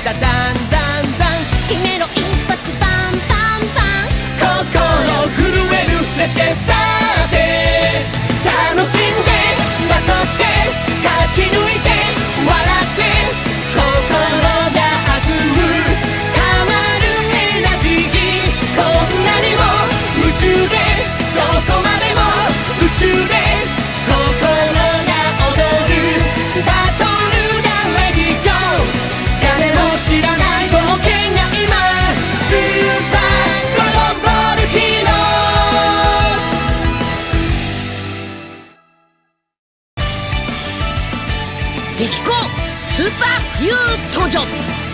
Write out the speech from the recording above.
だだんだんだん姫の一発バンバンバン心震える Let's get started 楽しんでバトって勝ち抜いて笑って心が弾む変わるエナジーこんなにも夢中でどこまでも宇宙で心が踊るバトルが Let it go 誰も知らない冒険が今スーパーグローバルヒーローズ激高スーパーフュー登場。